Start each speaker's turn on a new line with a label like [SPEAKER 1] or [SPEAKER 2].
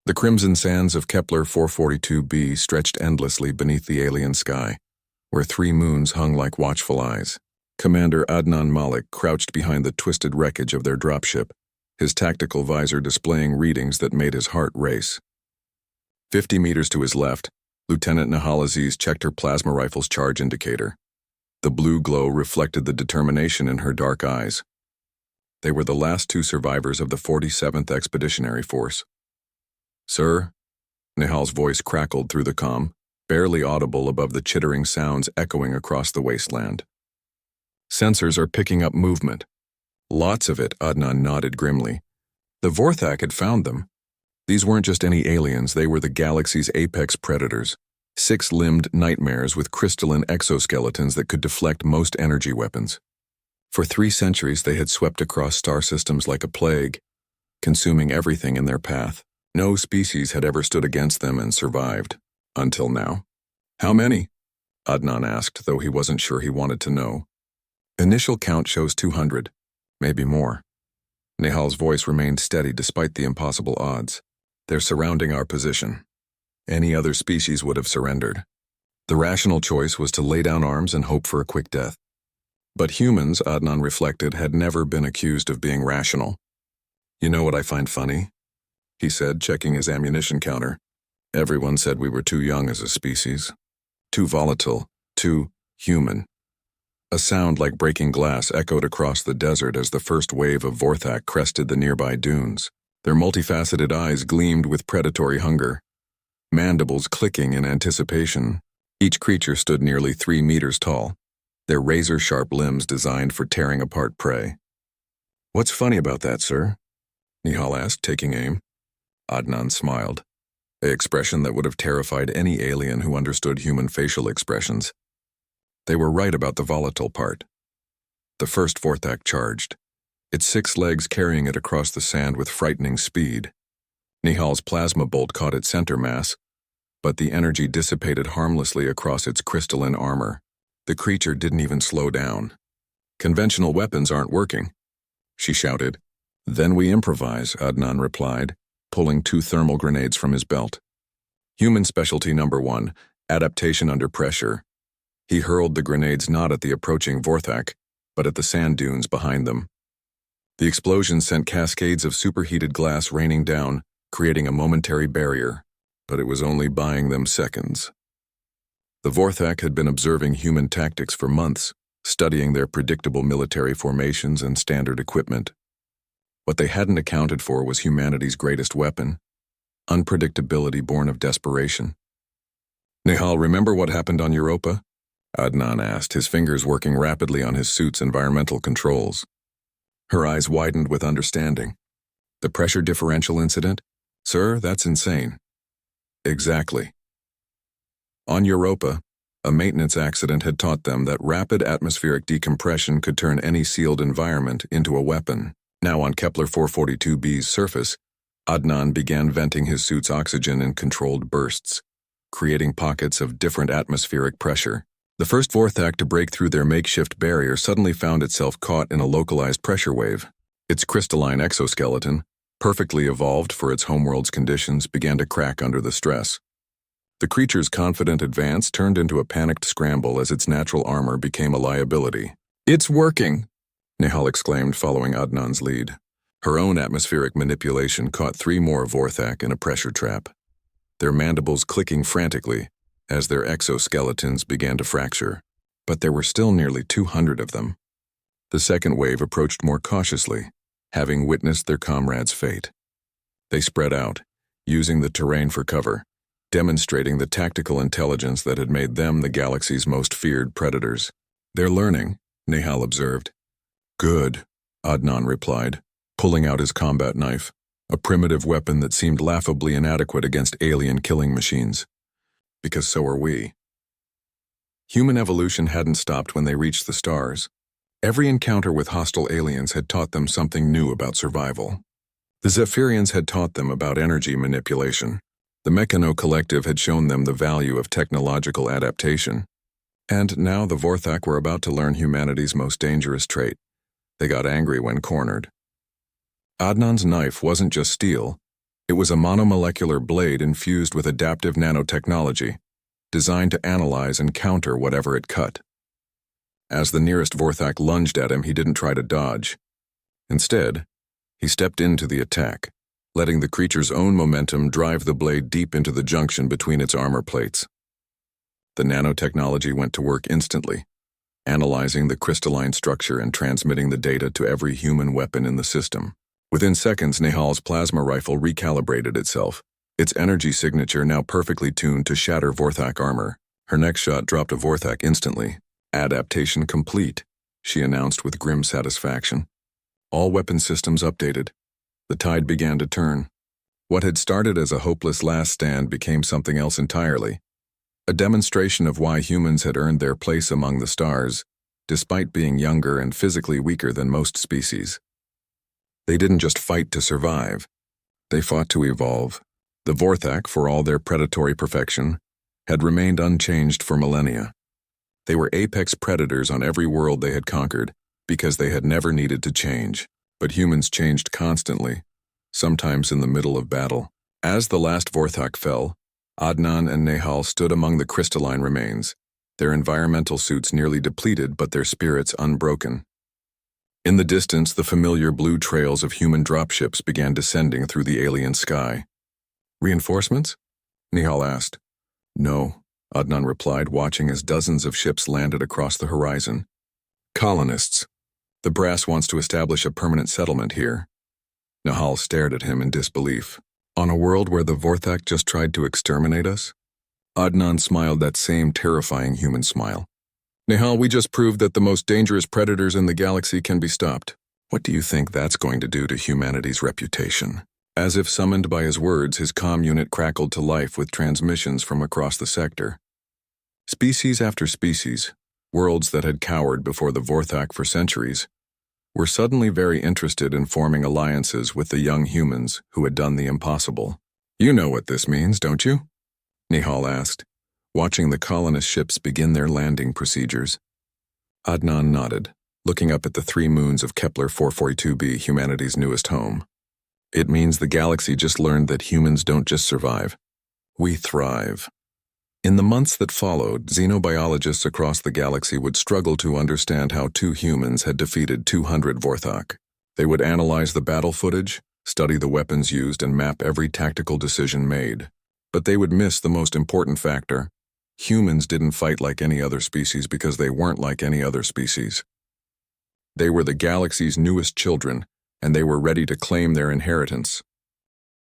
[SPEAKER 1] The crimson sands of Kepler 442b stretched endlessly beneath the alien sky, where 3 moons hung like watchful eyes. Commander Adnan Malik crouched behind the twisted wreckage of their dropship, his tactical visor displaying readings that made his heart race. 50 meters to his left, Lieutenant Nihal Aziz checked her plasma rifle's charge indicator. The blue glow reflected the determination in her dark eyes. They were the last 2 survivors of the 47th Expeditionary Force. "Sir?" Nihal's voice crackled through the comm, barely audible above the chittering sounds echoing across the wasteland. "Sensors are picking up movement." "Lots of it," Adnan nodded grimly. The Vorthak had found them. These weren't just any aliens, they were the galaxy's apex predators, 6-limbed nightmares with crystalline exoskeletons that could deflect most energy weapons. For 3 centuries they had swept across star systems like a plague, consuming everything in their path. No species had ever stood against them and survived, until now. "How many?" Adnan asked, though he wasn't sure he wanted to know. "Initial count shows 200, maybe more." Nihal's voice remained steady despite the impossible odds. "They're surrounding our position. Any other species would have surrendered. The rational choice was to lay down arms and hope for a quick death. But humans, Adnan reflected, had never been accused of being rational. "You know what I find funny?" he said, checking his ammunition counter. "Everyone said we were too young as a species. Too volatile, too human." A sound like breaking glass echoed across the desert as the first wave of Vorthak crested the nearby dunes. Their multifaceted eyes gleamed with predatory hunger, mandibles clicking in anticipation. Each creature stood nearly 3 meters tall, their razor-sharp limbs designed for tearing apart prey. "What's funny about that, sir?" Nihal asked, taking aim. Adnan smiled, an expression that would have terrified any alien who understood human facial expressions. They were right about the volatile part. The first Vorthak charged, its 6 legs carrying it across the sand with frightening speed. Nihal's plasma bolt caught its center mass, but the energy dissipated harmlessly across its crystalline armor. The creature didn't even slow down. "Conventional weapons aren't working," she shouted. "Then we improvise," Adnan replied, pulling 2 thermal grenades from his belt. Human specialty number 1, adaptation under pressure. He hurled the grenades not at the approaching Vorthak, but at the sand dunes behind them. The explosion sent cascades of superheated glass raining down, creating a momentary barrier, but it was only buying them seconds. The Vorthak had been observing human tactics for months, studying their predictable military formations and standard equipment. What they hadn't accounted for was humanity's greatest weapon, unpredictability born of desperation. "Nihal, remember what happened on Europa?" Adnan asked, his fingers working rapidly on his suit's environmental controls. Her eyes widened with understanding. "The pressure differential incident? Sir, that's insane." "Exactly." On Europa, a maintenance accident had taught them that rapid atmospheric decompression could turn any sealed environment into a weapon. Now on Kepler 442b's surface, Adnan began venting his suit's oxygen in controlled bursts, creating pockets of different atmospheric pressure. The first Vorthak to break through their makeshift barrier suddenly found itself caught in a localized pressure wave. Its crystalline exoskeleton, perfectly evolved for its homeworld's conditions, began to crack under the stress. The creature's confident advance turned into a panicked scramble as its natural armor became a liability. "It's working!" Nihal exclaimed, following Adnan's lead. Her own atmospheric manipulation caught 3 more Vorthak in a pressure trap, their mandibles clicking frantically as their exoskeletons began to fracture. But there were still nearly 200 of them. The second wave approached more cautiously, having witnessed their comrades' fate. They spread out, using the terrain for cover, demonstrating the tactical intelligence that had made them the galaxy's most feared predators. "They're learning," Nihal observed. "Good," Adnan replied, pulling out his combat knife, a primitive weapon that seemed laughably inadequate against alien killing machines. "Because so are we." Human evolution hadn't stopped when they reached the stars. Every encounter with hostile aliens had taught them something new about survival. The Zephyrians had taught them about energy manipulation. The Mechano Collective had shown them the value of technological adaptation. And now the Vorthak were about to learn humanity's most dangerous trait. They got angry when cornered. Adnan's knife wasn't just steel, It was a monomolecular blade infused with adaptive nanotechnology, designed to analyze and counter whatever it cut. As the nearest Vorthak lunged at him, he didn't try to dodge. Instead, he stepped into the attack, letting the creature's own momentum drive the blade deep into the junction between its armor plates. The nanotechnology went to work instantly, analyzing the crystalline structure and transmitting the data to every human weapon in the system. Within seconds, Nehal's plasma rifle recalibrated itself, its energy signature now perfectly tuned to shatter Vorthak armor. Her next shot dropped a Vorthak instantly. "Adaptation complete," she announced with grim satisfaction. All weapon systems updated. The tide began to turn. What had started as a hopeless last stand became something else entirely. A demonstration of why humans had earned their place among the stars, despite being younger and physically weaker than most species. They didn't just fight to survive. They fought to evolve. The Vorthak, for all their predatory perfection, had remained unchanged for millennia. They were apex predators on every world they had conquered, because they had never needed to change. But humans changed constantly, sometimes in the middle of battle. As the last Vorthak fell, Adnan and Nehal stood among the crystalline remains, their environmental suits nearly depleted but their spirits unbroken. In the distance, the familiar blue trails of human dropships began descending through the alien sky. "Reinforcements?" Nehal asked. "No," Adnan replied, watching as dozens of ships landed across the horizon. "Colonists. The brass wants to establish a permanent settlement here." Nehal stared at him in disbelief. "On a world where the Vorthak just tried to exterminate us?" Adnan smiled that same terrifying human smile. "Nehal, we just proved that the most dangerous predators in the galaxy can be stopped. What do you think that's going to do to humanity's reputation?" As if summoned by his words, his comm unit crackled to life with transmissions from across the sector. Species after species, worlds that had cowered before the Vorthak for centuries, were suddenly very interested in forming alliances with the young humans who had done the impossible. "You know what this means, don't you?" Nehal asked, watching the colonist ships begin their landing procedures. Adnan nodded, looking up at the 3 moons of Kepler 442b, humanity's newest home. "It means the galaxy just learned that humans don't just survive. We thrive." In the months that followed, xenobiologists across the galaxy would struggle to understand how 2 humans had defeated 200 Vorthak. They would analyze the battle footage, study the weapons used, and map every tactical decision made. But they would miss the most important factor. Humans didn't fight like any other species because they weren't like any other species. They were the galaxy's newest children, and they were ready to claim their inheritance.